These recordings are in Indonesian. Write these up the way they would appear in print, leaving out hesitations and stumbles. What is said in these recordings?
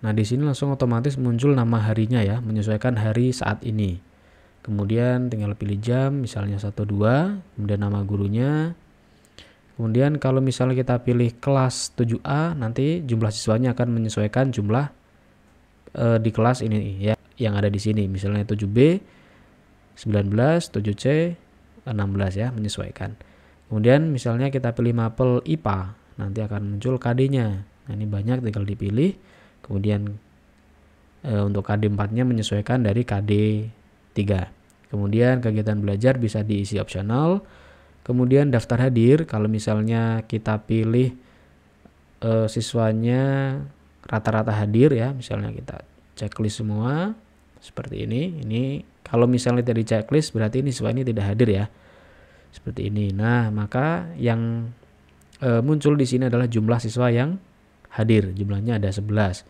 Nah, di sini langsung otomatis muncul nama harinya ya, menyesuaikan hari saat ini. Kemudian tinggal pilih jam, misalnya 1-2, kemudian nama gurunya. Kemudian kalau misalnya kita pilih kelas 7A, nanti jumlah siswanya akan menyesuaikan jumlah di kelas ini ya, yang ada di sini. Misalnya 7B, 19, 7C, 16 ya, menyesuaikan. Kemudian misalnya kita pilih mapel IPA, nanti akan muncul KD-nya. Nah, ini banyak, tinggal dipilih. Kemudian untuk KD 4-nya menyesuaikan dari KD 3. Kemudian kegiatan belajar bisa diisi opsional. Kemudian daftar hadir, kalau misalnya kita pilih siswanya rata-rata hadir ya, misalnya kita checklist semua seperti ini. Ini kalau misalnya tidak di checklist berarti ini siswa ini tidak hadir ya. Seperti ini. Nah, maka yang muncul di sini adalah jumlah siswa yang hadir, jumlahnya ada 11.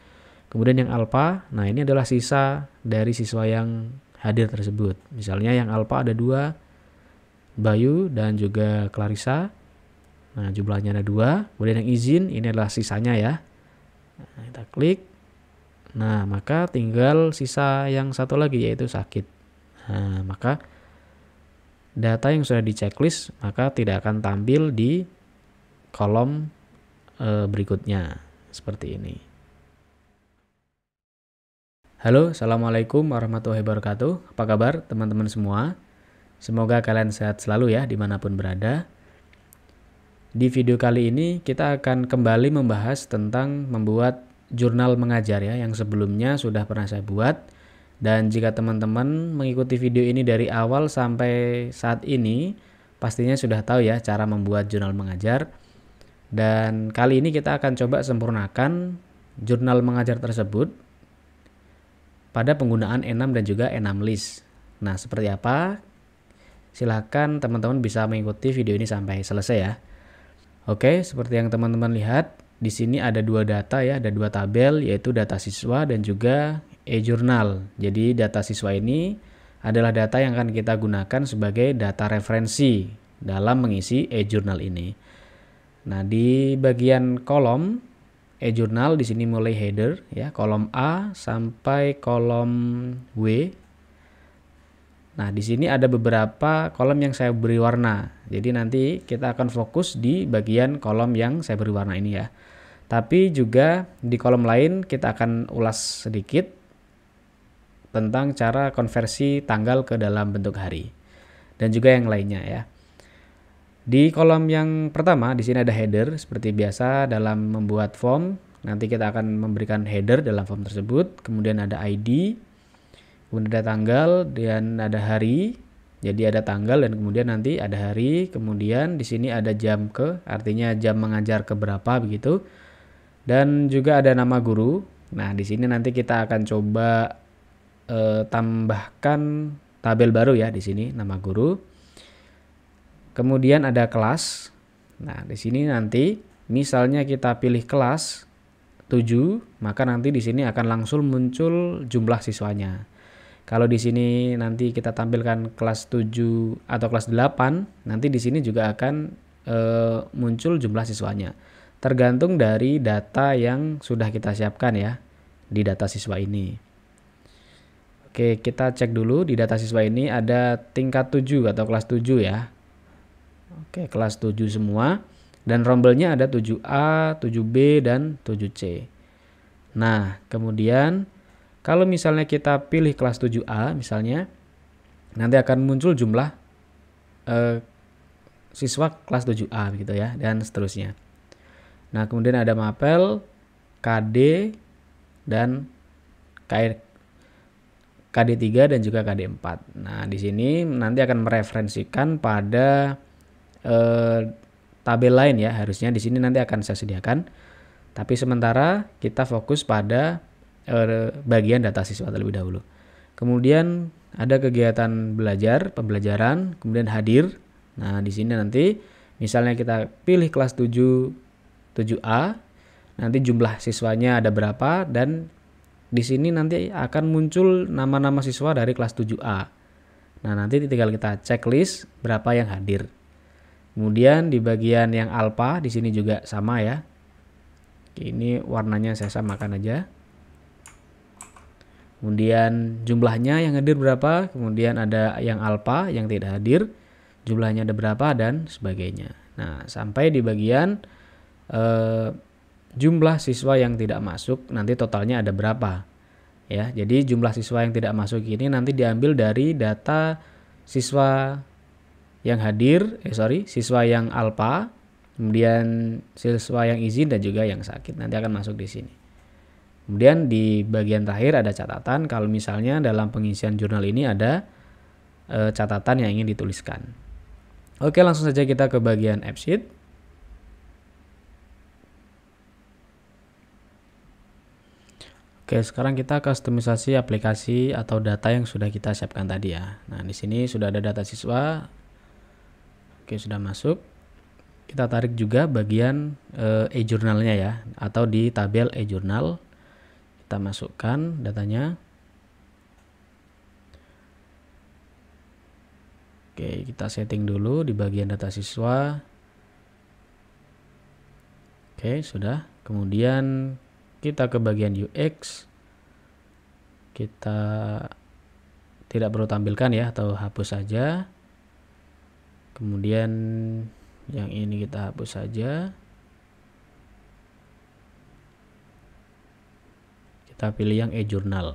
Kemudian yang alpha, nah ini adalah sisa dari siswa yang hadir tersebut. Misalnya yang alpha ada 2, Bayu dan juga Clarissa. Nah, jumlahnya ada 2. Kemudian yang izin, ini adalah sisanya ya. Nah, kita klik. Nah, maka tinggal sisa yang satu lagi yaitu sakit. Nah, maka data yang sudah di checklist maka tidak akan tampil di kolom berikutnya seperti ini. Halo, assalamualaikum warahmatullahi wabarakatuh. Apa kabar teman-teman semua? Semoga kalian sehat selalu ya dimanapun berada. Di video kali ini kita akan kembali membahas tentang membuat jurnal mengajar ya, yang sebelumnya sudah pernah saya buat. Dan jika teman-teman mengikuti video ini dari awal sampai saat ini, pastinya sudah tahu ya cara membuat jurnal mengajar. Dan kali ini kita akan coba sempurnakan jurnal mengajar tersebut pada penggunaan Enam dan juga Enam List. Nah, seperti apa? Silahkan teman-teman bisa mengikuti video ini sampai selesai ya. Oke, seperti yang teman-teman lihat, di sini ada 2 data ya, ada 2 tabel yaitu data siswa dan juga e-jurnal. Jadi data siswa ini adalah data yang akan kita gunakan sebagai data referensi dalam mengisi e-jurnal ini. Nah, di bagian kolom e-jurnal di sini mulai header ya, kolom A sampai kolom W. Nah, di sini ada beberapa kolom yang saya beri warna. Jadi nanti kita akan fokus di bagian kolom yang saya beri warna ini ya. Tapi juga di kolom lain kita akan ulas sedikit tentang cara konversi tanggal ke dalam bentuk hari dan juga yang lainnya ya. Di kolom yang pertama di sini ada header seperti biasa dalam membuat form. Nanti kita akan memberikan header dalam form tersebut. Kemudian ada ID, kemudian ada tanggal dan ada hari. Jadi ada tanggal dan kemudian nanti ada hari. Kemudian di sini ada jam ke, artinya jam mengajar ke berapa begitu. Dan juga ada nama guru. Nah, di sini nanti kita akan coba tambahkan tabel baru ya di sini nama guru. Kemudian ada kelas. Nah, di sini nanti misalnya kita pilih kelas 7, maka nanti di sini akan langsung muncul jumlah siswanya. Kalau di sini nanti kita tampilkan kelas 7 atau kelas 8, nanti di sini juga akan muncul jumlah siswanya. Tergantung dari data yang sudah kita siapkan ya di data siswa ini. Oke, kita cek dulu di data siswa ini ada tingkat 7 atau kelas 7 ya. Oke, kelas 7 semua. Dan rombelnya ada 7A, 7B, dan 7C. Nah, kemudian kalau misalnya kita pilih kelas 7A misalnya, nanti akan muncul jumlah siswa kelas 7A gitu ya, dan seterusnya. Nah, kemudian ada mapel, KD, dan KD3 dan juga KD4. Nah, di sini nanti akan mereferensikan pada tabel lain ya, harusnya di sini nanti akan saya sediakan. Tapi sementara kita fokus pada bagian data siswa terlebih dahulu. Kemudian ada kegiatan belajar, pembelajaran, kemudian hadir. Nah, di sini nanti misalnya kita pilih kelas 7A, nanti jumlah siswanya ada berapa dan di sini nanti akan muncul nama-nama siswa dari kelas 7A. Nah, nanti tinggal kita checklist berapa yang hadir. Kemudian di bagian yang alpha di sini juga sama ya. Ini warnanya saya samakan aja. kemudian jumlahnya yang hadir berapa, kemudian ada yang alpha yang tidak hadir, jumlahnya ada berapa, dan sebagainya. Nah, sampai di bagian jumlah siswa yang tidak masuk, nanti totalnya ada berapa. Ya, jadi jumlah siswa yang tidak masuk ini nanti diambil dari data siswa yang hadir, siswa yang alpha, kemudian siswa yang izin dan juga yang sakit. Nanti akan masuk di sini. Kemudian di bagian terakhir ada catatan kalau misalnya dalam pengisian jurnal ini ada catatan yang ingin dituliskan. Oke, langsung saja kita ke bagian AppSheet. Oke, sekarang kita kustomisasi aplikasi atau data yang sudah kita siapkan tadi ya. Nah, di sini sudah ada data siswa. Oke, sudah masuk. Kita tarik juga bagian e-jurnalnya ya, atau di tabel e-jurnal. Kita masukkan datanya. Oke, kita setting dulu di bagian data siswa. Oke, sudah. Kemudian kita ke bagian UX. Kita tidak perlu tampilkan ya, atau hapus saja. Kemudian yang ini kita hapus saja. Kita pilih yang e-jurnal.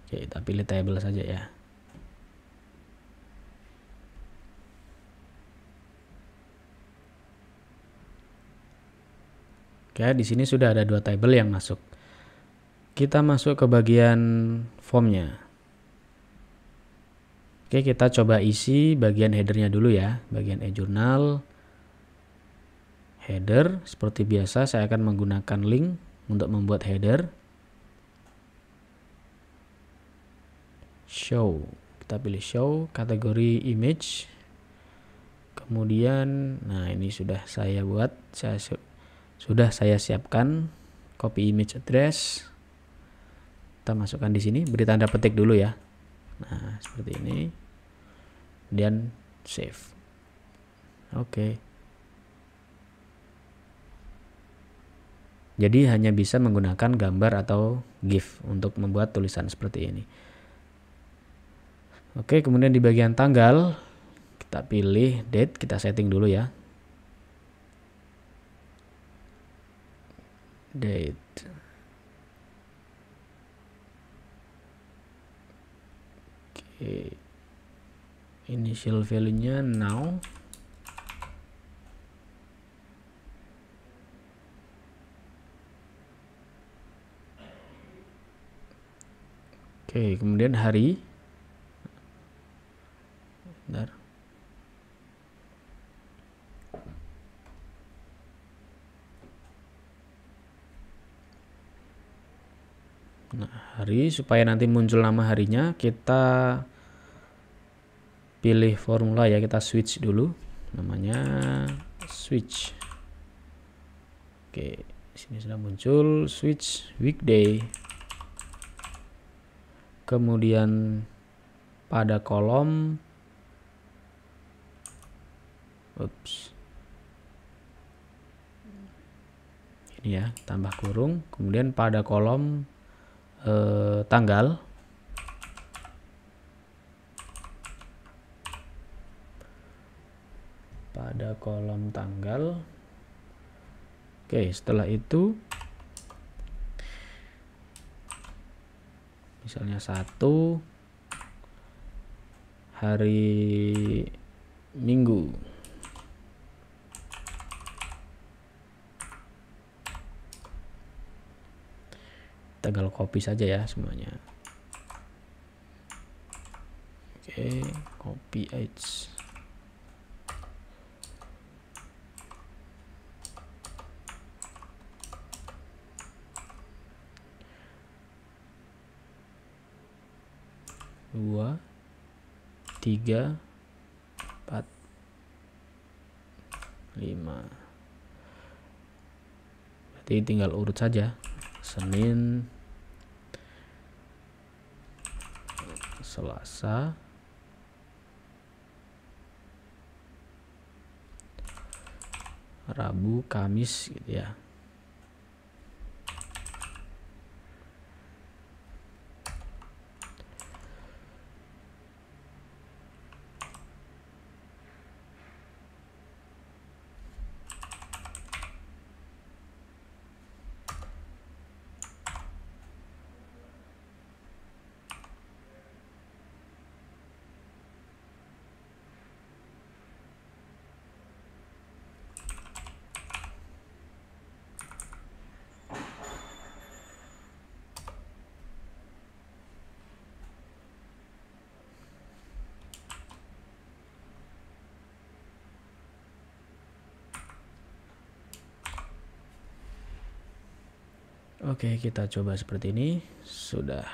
Oke, kita pilih table saja ya. Oke, di sini sudah ada 2 table yang masuk. Kita masuk ke bagian formnya. Oke, kita coba isi bagian headernya dulu ya. Bagian e-jurnal. Header, seperti biasa saya akan menggunakan link untuk membuat header. Show, kita pilih show, kategori image. Kemudian, nah ini sudah saya buat, sudah saya siapkan copy image address. Kita masukkan di sini, beri tanda petik dulu ya. Nah, seperti ini. Dan save. Oke. Jadi hanya bisa menggunakan gambar atau GIF untuk membuat tulisan seperti ini. Oke, kemudian di bagian tanggal kita pilih date, kita setting dulu ya. Date. Oke. Initial value-nya now. Oke, kemudian hari. Bentar. Nah, hari, supaya nanti muncul nama harinya, kita pilih formula ya, kita switch dulu. Namanya switch. Oke, sini sudah muncul switch weekday. Kemudian pada kolom ini ya, tambah kurung, kemudian pada kolom tanggal oke, setelah itu misalnya 1 hari Minggu. Tinggal copy saja ya semuanya. Oke, copy H. Dua, 3, 4, 5. Berarti tinggal urut saja. Senin, Selasa, Rabu, Kamis gitu ya. Oke, kita coba seperti ini. Sudah.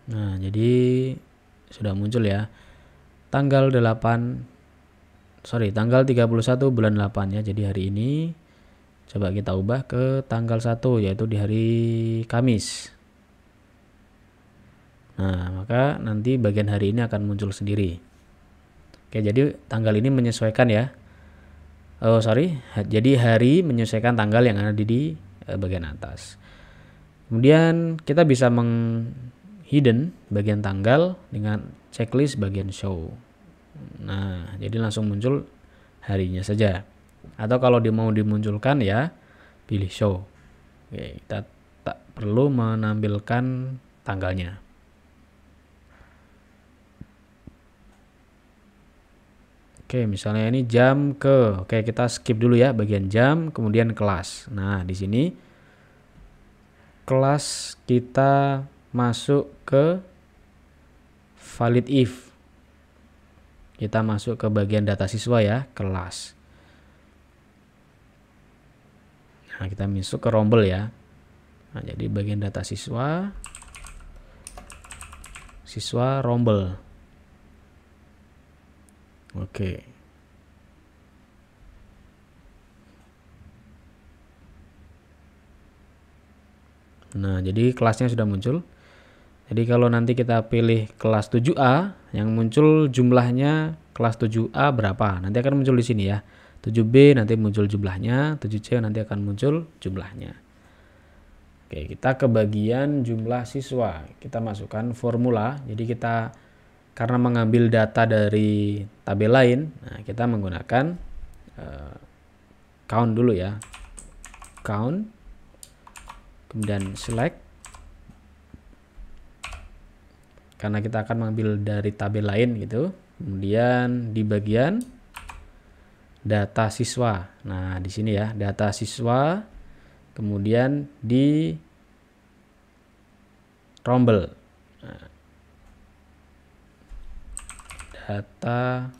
Nah, jadi sudah muncul ya. Tanggal 31 bulan 8 ya. Jadi hari ini coba kita ubah ke tanggal 1, yaitu di hari Kamis. Nah, maka nanti bagian hari ini akan muncul sendiri. Oke, jadi tanggal ini menyesuaikan ya. Jadi hari menyesuaikan tanggal yang ada di bagian atas. Kemudian kita bisa hidden bagian tanggal dengan checklist bagian show. Nah, jadi langsung muncul harinya saja. Atau kalau mau dimunculkan ya pilih show. Oke, kita tak perlu menampilkan tanggalnya. Oke, misalnya ini jam ke. Oke, kita skip dulu ya bagian jam, kemudian kelas. Nah, di sini kelas kita masuk ke valid if. Kita masuk ke bagian data siswa ya, kelas. Nah, kita masuk ke rombel ya. Nah, jadi bagian data siswa rombel. Oke. Nah, jadi kelasnya sudah muncul. Jadi kalau nanti kita pilih kelas 7A, yang muncul jumlahnya kelas 7A berapa? Nanti akan muncul di sini ya. 7B nanti muncul jumlahnya, 7C nanti akan muncul jumlahnya. Oke, kita ke bagian jumlah siswa. Kita masukkan formula. Jadi kita karena mengambil data dari tabel lain, nah kita menggunakan count dulu ya. Count, kemudian select. Karena kita akan mengambil dari tabel lain gitu. Kemudian di bagian data siswa. Nah, di sini ya, data siswa. Kemudian di rombel. Nah, data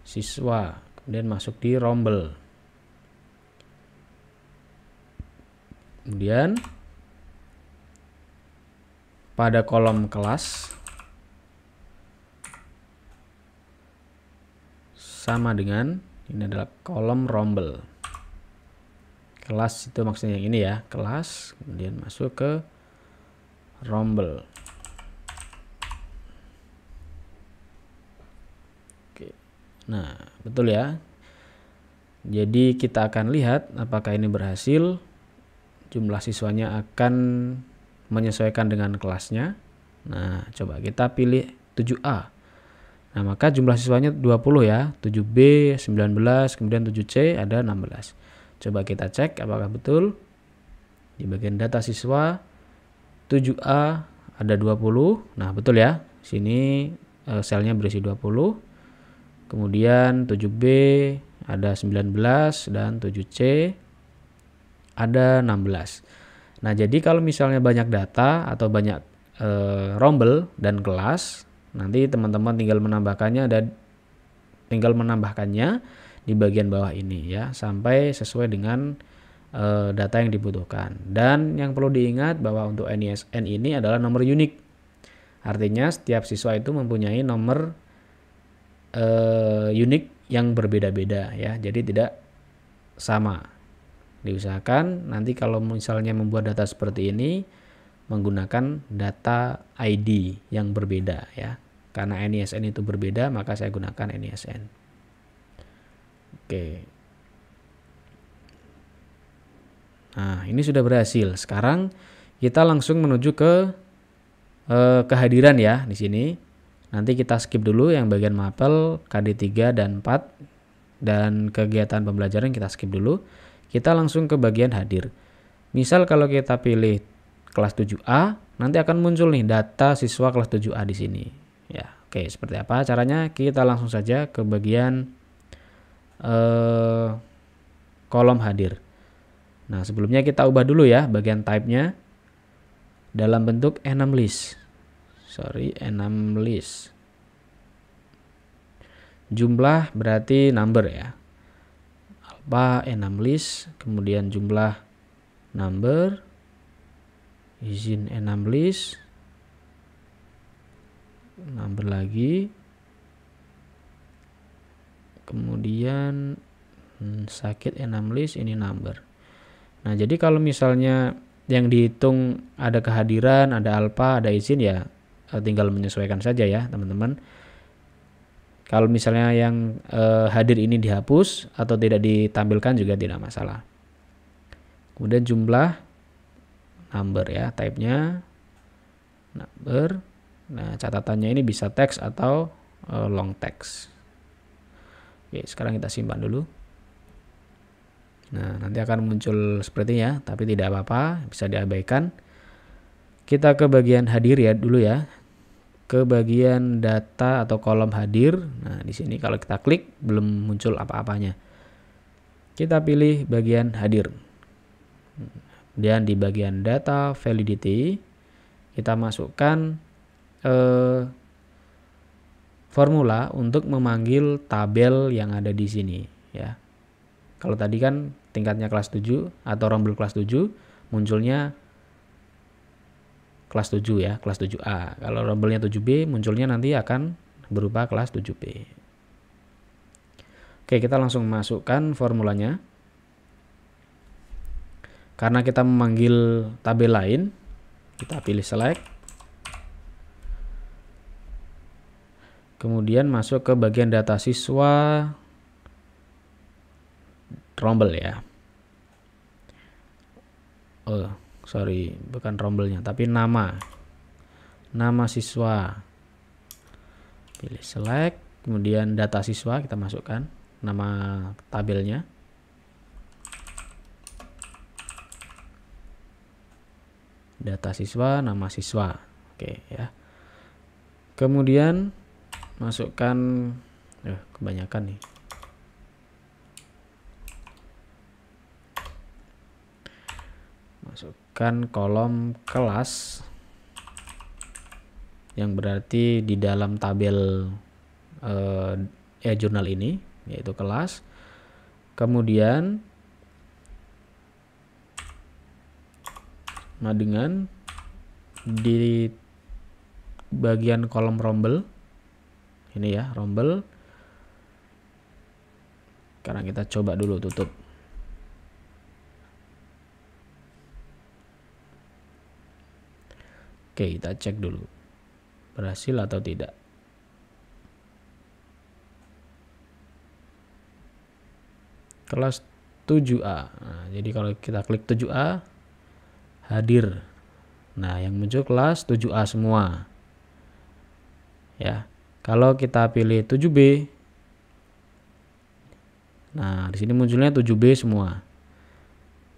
siswa. Kemudian masuk di rombel. Kemudian pada kolom kelas sama dengan ini adalah kolom rombel. Kelas itu maksudnya yang ini ya, kelas, kemudian masuk ke rombel. Oke. Nah, betul ya. Jadi kita akan lihat apakah ini berhasil. Jumlah siswanya akan menyesuaikan dengan kelasnya. Nah, coba kita pilih 7A. Nah, maka jumlah siswanya 20 ya. 7B 19, kemudian 7C ada 16. Coba kita cek apakah betul. Di bagian data siswa 7A ada 20. Nah, betul ya. Sini selnya berisi 20. Kemudian 7B ada 19 dan 7C ada 16. Nah, jadi kalau misalnya banyak data atau banyak rombel dan kelas, nanti teman-teman tinggal menambahkannya di bagian bawah ini ya, sampai sesuai dengan data yang dibutuhkan. Dan yang perlu diingat bahwa untuk NISN ini adalah nomor unik. Artinya setiap siswa itu mempunyai nomor unik yang berbeda-beda ya, jadi tidak sama. Diusahakan nanti kalau misalnya membuat data seperti ini menggunakan data ID yang berbeda ya. Karena NISN itu berbeda, maka saya gunakan NISN. Oke. Nah, ini sudah berhasil. Sekarang kita langsung menuju ke kehadiran ya di sini. Nanti kita skip dulu yang bagian mapel KD3 dan 4 dan kegiatan pembelajaran kita skip dulu. Kita langsung ke bagian hadir. Misal kalau kita pilih kelas 7A, nanti akan muncul nih data siswa kelas 7A di sini. Ya, oke, seperti apa caranya? Kita langsung saja ke bagian kolom hadir. Nah, sebelumnya kita ubah dulu ya bagian type-nya dalam bentuk enum list. Enum list. Jumlah berarti number ya. Alpha enum list, kemudian jumlah number, izin enum list, number lagi, kemudian sakit enum list, ini number. Nah, jadi kalau misalnya yang dihitung ada kehadiran, ada alpha, ada izin ya tinggal menyesuaikan saja ya teman-teman. Kalau misalnya yang hadir ini dihapus atau tidak ditampilkan juga tidak masalah. Kemudian jumlah number ya, type-nya number. Nah, catatannya ini bisa teks atau long text. Oke, sekarang kita simpan dulu. Nah, nanti akan muncul sepertinya, tapi tidak apa-apa, bisa diabaikan. Kita ke bagian hadir ya dulu ya. Ke bagian data atau kolom hadir. Nah, di sini kalau kita klik belum muncul apa-apanya. Kita pilih bagian hadir. Dan di bagian data validity kita masukkan formula untuk memanggil tabel yang ada di sini ya. Kalau tadi kan tingkatnya kelas 7 atau rombel kelas 7 munculnya kelas 7 ya, kelas 7A. Kalau rombelnya 7B munculnya nanti akan berupa kelas 7B. Oke, kita langsung masukkan formulanya. Karena kita memanggil tabel lain, kita pilih select. Kemudian masuk ke bagian data siswa rombel ya. Oh, sorry, bukan rombelnya, tapi nama siswa. Pilih select, kemudian data siswa kita masukkan nama tabelnya. Data siswa, nama siswa. Oke ya. Kemudian masukkan kebanyakan nih. Masukkan kolom kelas yang berarti di dalam tabel jurnal ini yaitu kelas. Kemudian dengan di bagian kolom rombel ini ya, rombel. Sekarang kita coba dulu tutup. Oke, kita cek dulu berhasil atau tidak. Kelas 7A. Nah, jadi kalau kita klik 7A hadir. Nah, yang muncul kelas 7A semua. Ya. Kalau kita pilih 7B. Nah, di sini munculnya 7B semua.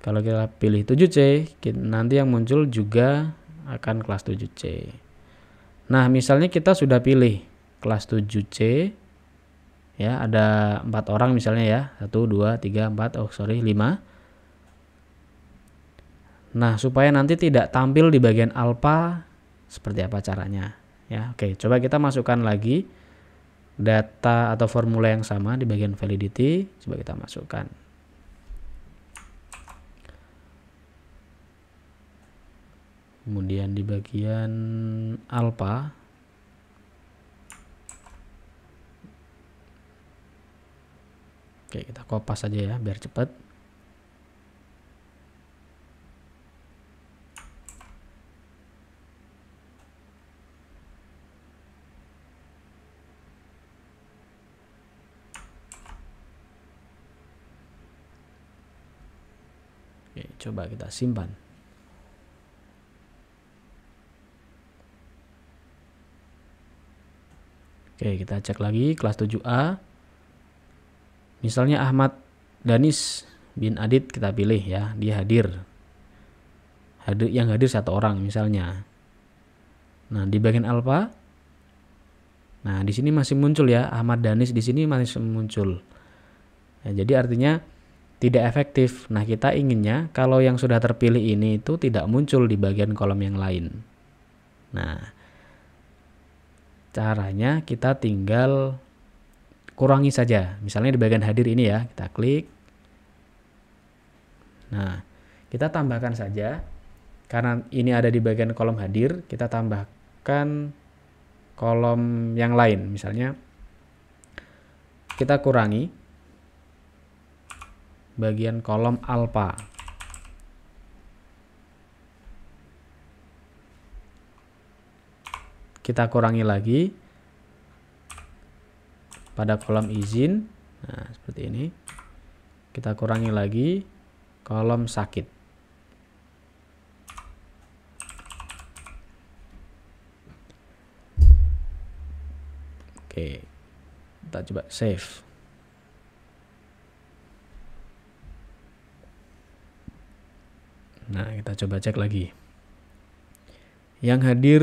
Kalau kita pilih 7C, nanti yang muncul juga akan kelas 7C. Nah, misalnya kita sudah pilih kelas 7C. Ya, ada 4 orang misalnya ya. 1 2 3 4, 5. Nah, supaya nanti tidak tampil di bagian alpha, seperti apa caranya? Ya, oke, coba kita masukkan lagi data atau formula yang sama di bagian validity. Coba kita masukkan. Kemudian di bagian alpha, oke, kita kopas saja ya biar cepat. Oke, coba kita simpan. Oke, kita cek lagi kelas 7A. Misalnya Ahmad Danis bin Adit kita pilih ya, dia hadir. Yang hadir 1 orang misalnya. Nah, di bagian alpha, nah di sini masih muncul ya, Ahmad Danis di sini masih muncul. Nah, jadi artinya tidak efektif. Nah, kita inginnya kalau yang sudah terpilih ini itu tidak muncul di bagian kolom yang lain. Nah, caranya kita tinggal kurangi saja. Misalnya di bagian hadir ini ya, kita klik. Nah, kita tambahkan saja. Karena ini ada di bagian kolom hadir, kita tambahkan kolom yang lain. Misalnya kita kurangi bagian kolom alpha. Kita kurangi lagi pada kolom izin. Nah, seperti ini. Kita kurangi lagi kolom sakit. Oke. Kita coba save. Nah, kita coba cek lagi. Yang hadir,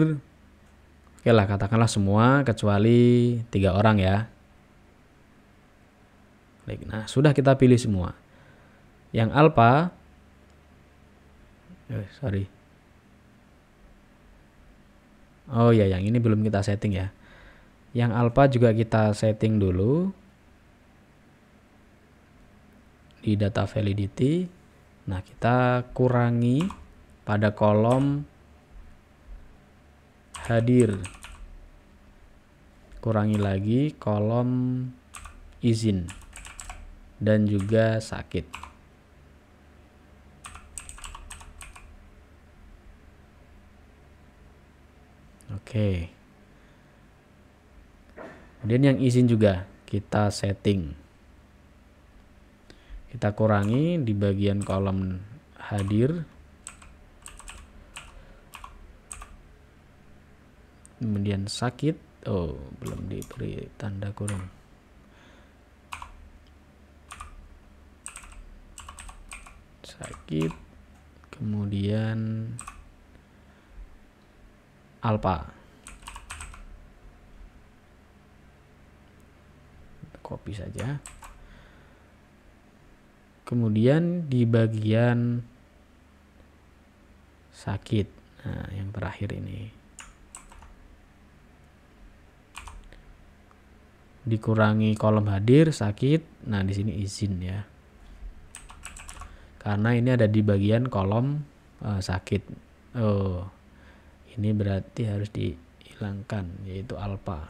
oke lah, katakanlah semua kecuali 3 orang ya. Nah, sudah kita pilih semua. Yang alpha, sorry. Oh ya, yang ini belum kita setting ya. Yang alpha juga kita setting dulu di data validity. Nah, kita kurangi pada kolom hadir. Kurangi lagi kolom izin dan juga sakit. Oke. Kemudian yang izin juga kita setting. Kita kurangi di bagian kolom hadir. Kemudian sakit. Oh, belum diberi tanda kurung. Sakit. Kemudian alpha. Copy saja. Kemudian di bagian sakit, nah yang terakhir ini dikurangi kolom hadir, sakit. Nah di sini izin ya, karena ini ada di bagian kolom sakit. Oh, ini berarti harus dihilangkan, yaitu alpha.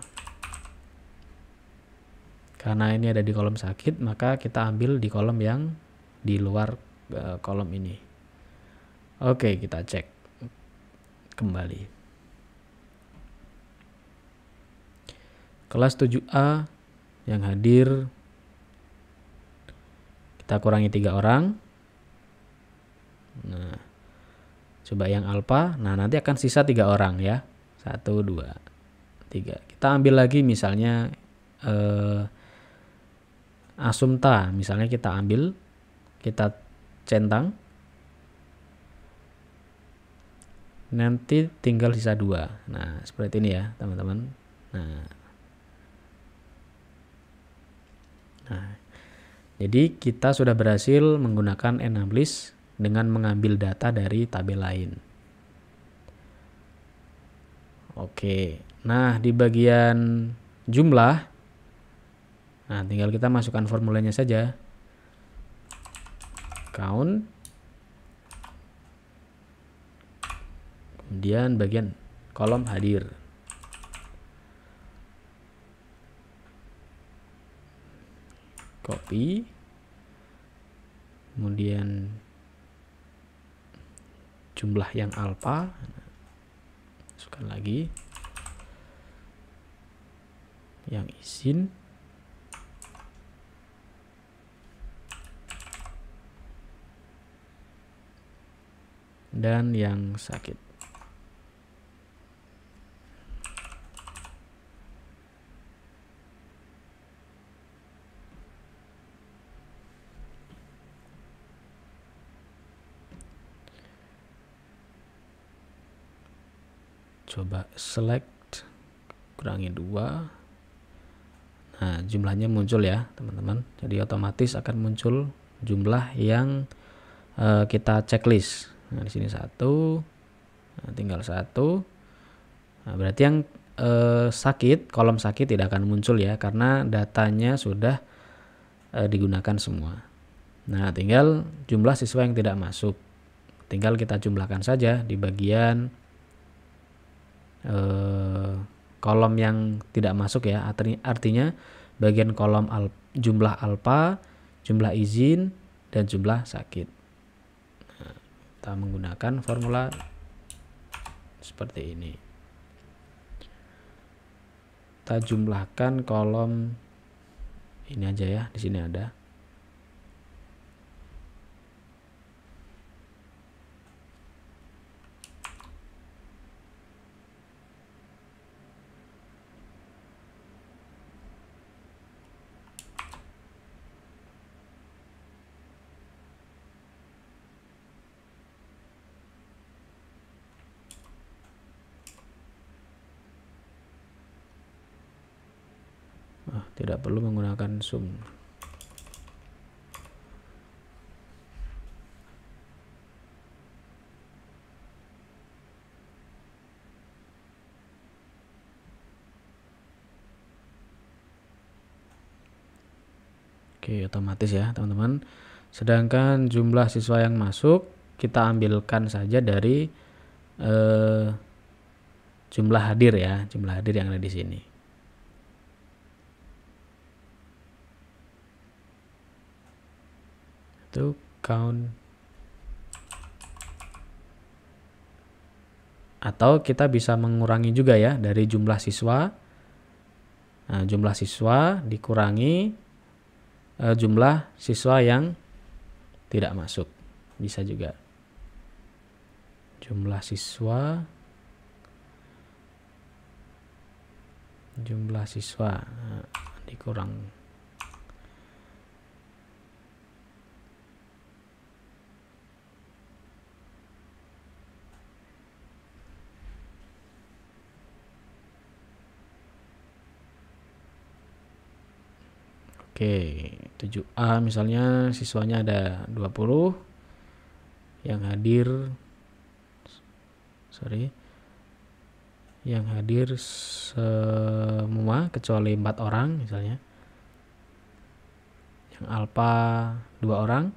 Karena ini ada di kolom sakit, maka kita ambil di kolom yang di luar kolom ini. Oke, kita cek kembali. Kelas 7A yang hadir kita kurangi 3 orang. Nah, coba yang alpha. Nah, nanti akan sisa 3 orang ya. 1, 2, 3. Kita ambil lagi misalnya Asumta, misalnya kita ambil, kita centang, nanti tinggal sisa 2. Nah, seperti ini ya teman-teman. Nah, jadi kita sudah berhasil menggunakan Enablis dengan mengambil data dari tabel lain. Oke, nah di bagian jumlah, nah tinggal kita masukkan formulanya saja. Count. Kemudian bagian kolom hadir. Copy. Kemudian jumlah yang alpha. Masukkan lagi. Yang izin. Dan yang sakit. Coba select, kurangi 2. Nah, jumlahnya muncul ya teman-teman. Jadi otomatis akan muncul jumlah yang kita checklist. Nah, di sini 1. Nah, tinggal 1. Nah, berarti yang sakit, kolom sakit tidak akan muncul ya, karena datanya sudah digunakan semua. Nah, tinggal jumlah siswa yang tidak masuk. Tinggal kita jumlahkan saja di bagian kolom yang tidak masuk ya. Artinya bagian kolom jumlah alfa, jumlah izin, dan jumlah sakit. Nah, kita menggunakan formula seperti ini. Kita jumlahkan kolom ini aja ya, di sini ada. Tidak perlu menggunakan sum. Oke, otomatis ya teman-teman. Sedangkan jumlah siswa yang masuk kita ambilkan saja dari jumlah hadir ya, jumlah hadir yang ada di sini. Itu count. Atau kita bisa mengurangi juga ya dari jumlah siswa. Nah, jumlah siswa dikurangi jumlah siswa yang tidak masuk, bisa juga. Jumlah siswa dikurang. Oke, 7A misalnya siswanya ada 20, yang hadir semua kecuali 4 orang misalnya. Yang alfa 2 orang,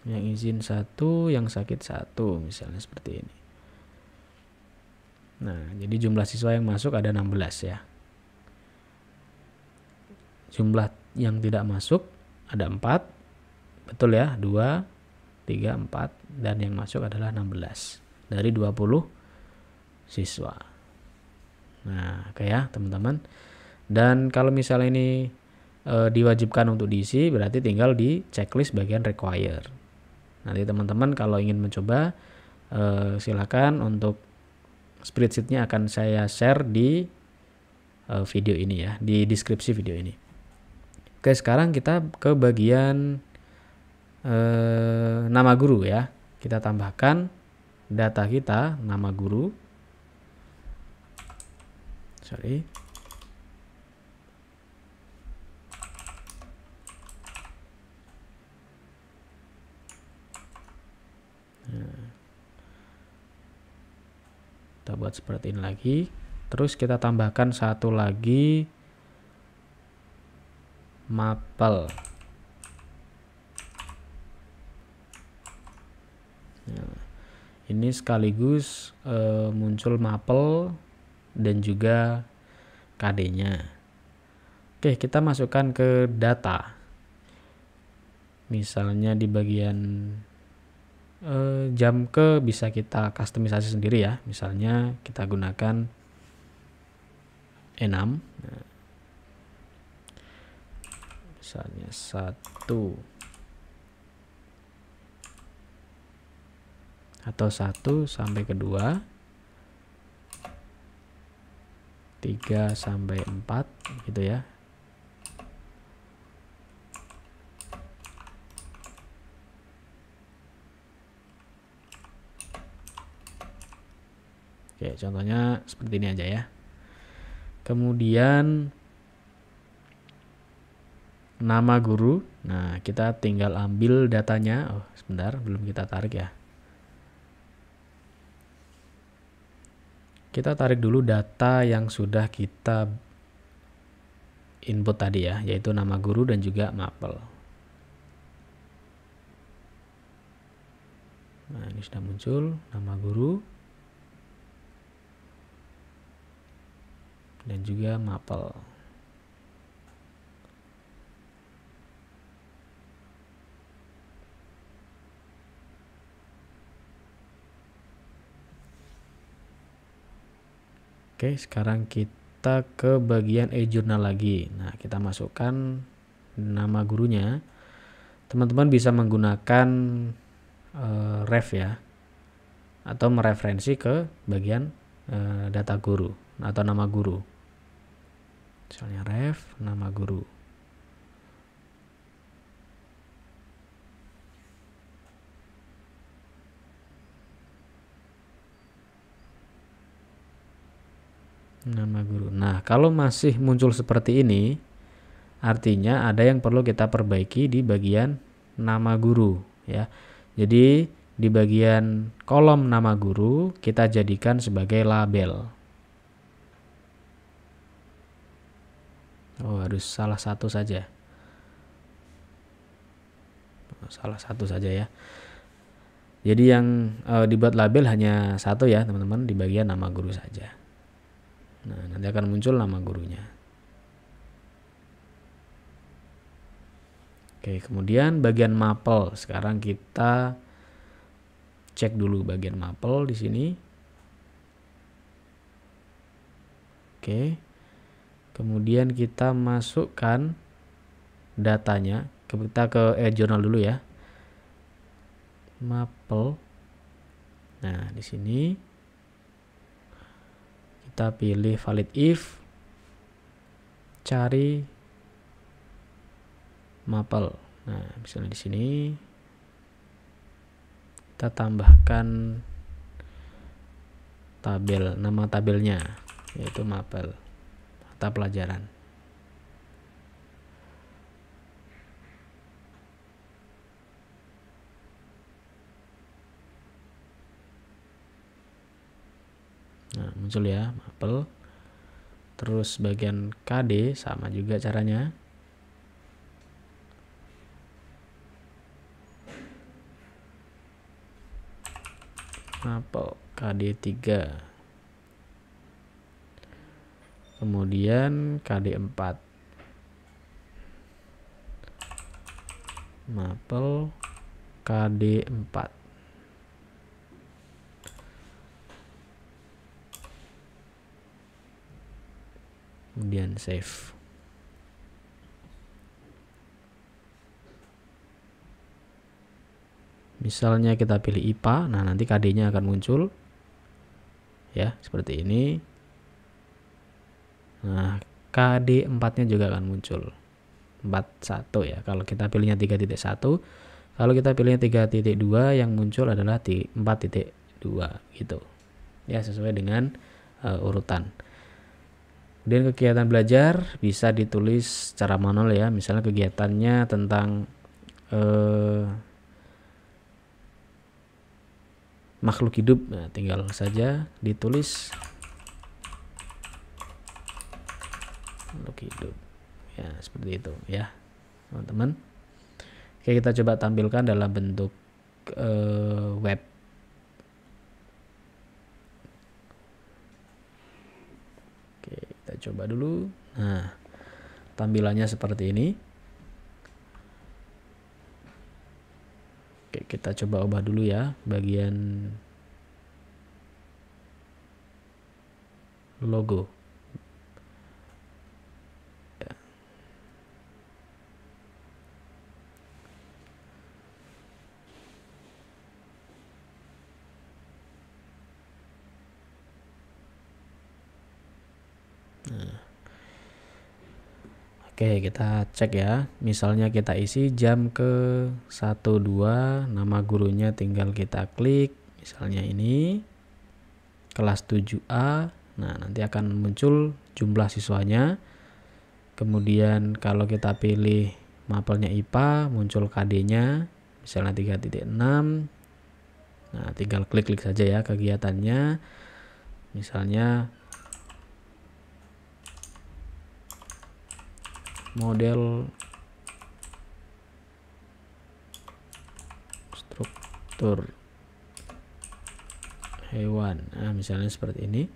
yang izin 1, yang sakit 1 misalnya seperti ini. Nah, jadi jumlah siswa yang masuk ada 16 ya. Jumlah yang tidak masuk ada 4, betul ya, 2, 3, 4, dan yang masuk adalah 16 dari 20 siswa. Nah, oke ya teman-teman. Dan kalau misalnya ini diwajibkan untuk diisi, berarti tinggal di checklist bagian require. Nanti teman-teman kalau ingin mencoba, silakan untuk spreadsheetnya akan saya share di video ini ya, di deskripsi video ini. Oke, sekarang kita ke bagian nama guru ya. Kita tambahkan data kita, nama guru. Kita buat seperti ini lagi. Terus kita tambahkan satu lagi mapel. Nah, ini sekaligus muncul mapel dan juga KD-nya. Oke, kita masukkan ke data. Misalnya di bagian jam ke bisa kita customisasi sendiri ya. Misalnya kita gunakan E6. Nah, misalnya 1 atau 1 sampai ke 2, 3 sampai 4 gitu ya. Oke, contohnya seperti ini aja ya. Kemudian nama guru. Nah, kita tinggal ambil datanya. Oh, sebentar, belum kita tarik ya. kita tarik dulu data yang sudah kita input tadi ya, yaitu nama guru dan juga mapel. Nah, ini sudah muncul nama guru dan juga mapel. Oke, sekarang kita ke bagian e-jurnal lagi. Nah, kita masukkan nama gurunya. Teman-teman bisa menggunakan ref ya, atau mereferensi ke bagian data guru atau nama guru. Misalnya ref nama guru. Nama guru. Nah, kalau masih muncul seperti ini, artinya ada yang perlu kita perbaiki di bagian nama guru ya. Jadi di bagian kolom nama guru kita jadikan sebagai label. Oh, harus salah satu saja. Salah satu saja ya. Jadi yang dibuat label hanya satu ya, teman-teman, di bagian nama guru saja. Nah, nanti akan muncul nama gurunya. Oke, kemudian bagian mapel. Sekarang kita cek dulu bagian mapel di sini. Oke. Kemudian kita masukkan datanya. Kita ke e-jurnal dulu ya. Mapel. Nah, di sini kita pilih valid if, cari mapel. Nah, misalnya di sini kita tambahkan tabel, nama tabelnya yaitu mapel, mata pelajaran. Nah, muncul ya mapel. Terus bagian KD sama juga caranya. Mapel KD 3. Kemudian KD 4. Mapel KD 4. Kemudian save. Misalnya kita pilih IPA, nah nanti KD-nya akan muncul ya seperti ini. Nah, KD 4-nya juga akan muncul 41 ya. Kalau kita pilihnya 3.1, kalau kita pilihnya 3.2, yang muncul adalah 4.2 gitu. Ya, sesuai dengan urutan. Kemudian kegiatan belajar bisa ditulis secara manual ya. Misalnya kegiatannya tentang makhluk hidup, nah, tinggal saja ditulis makhluk hidup ya, seperti itu ya teman-teman. Oke, kita coba tampilkan dalam bentuk web. Oke, kita coba dulu. Nah, tampilannya seperti ini. Oke, kita coba ubah dulu ya bagian logo. Ya. Nah. Oke, kita cek ya. Misalnya kita isi jam ke 12, nama gurunya tinggal kita klik. Misalnya ini kelas 7A. Nah, nanti akan muncul jumlah siswanya. Kemudian kalau kita pilih mapelnya IPA, muncul KD-nya. Misalnya 3.6. Nah, tinggal klik-klik saja ya kegiatannya. Misalnya model struktur hewan. Nah, misalnya seperti ini.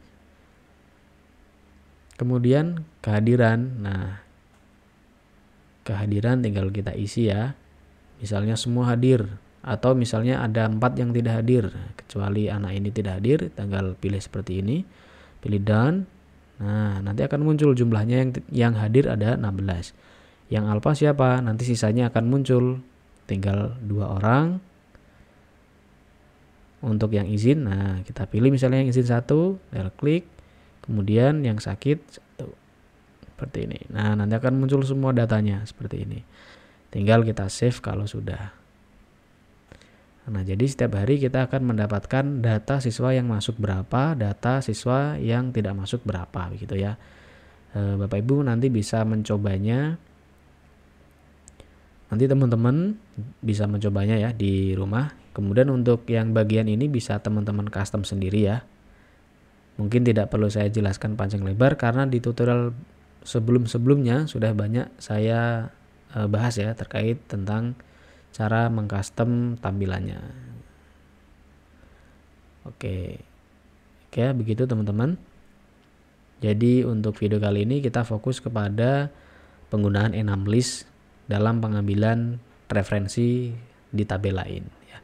Kemudian kehadiran. Nah, kehadiran tinggal kita isi ya. Misalnya semua hadir, atau misalnya ada 4 yang tidak hadir, kecuali anak ini tidak hadir, tinggal pilih seperti ini, pilih done. Nah, nanti akan muncul jumlahnya yang hadir ada 16. Yang alpha siapa? Nanti sisanya akan muncul, tinggal 2 orang. Untuk yang izin, nah kita pilih misalnya yang izin 1, tinggal klik, kemudian yang sakit 1, seperti ini. Nah, nanti akan muncul semua datanya seperti ini. Tinggal kita save kalau sudah. Nah, jadi setiap hari kita akan mendapatkan data siswa yang masuk berapa, data siswa yang tidak masuk berapa, begitu ya. Bapak Ibu nanti bisa mencobanya. Nanti teman-teman bisa mencobanya ya di rumah. Kemudian untuk yang bagian ini bisa teman-teman custom sendiri ya. Mungkin tidak perlu saya jelaskan panjang lebar karena di tutorial sebelum-sebelumnya sudah banyak saya bahas ya terkait tentang cara mengcustom tampilannya. Oke begitu teman-teman. Jadi untuk video kali ini kita fokus kepada penggunaan enum list dalam pengambilan referensi di tabel lain ya.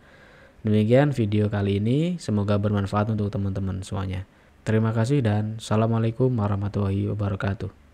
Demikian video kali ini, semoga bermanfaat untuk teman-teman semuanya. Terima kasih dan assalamualaikum warahmatullahi wabarakatuh.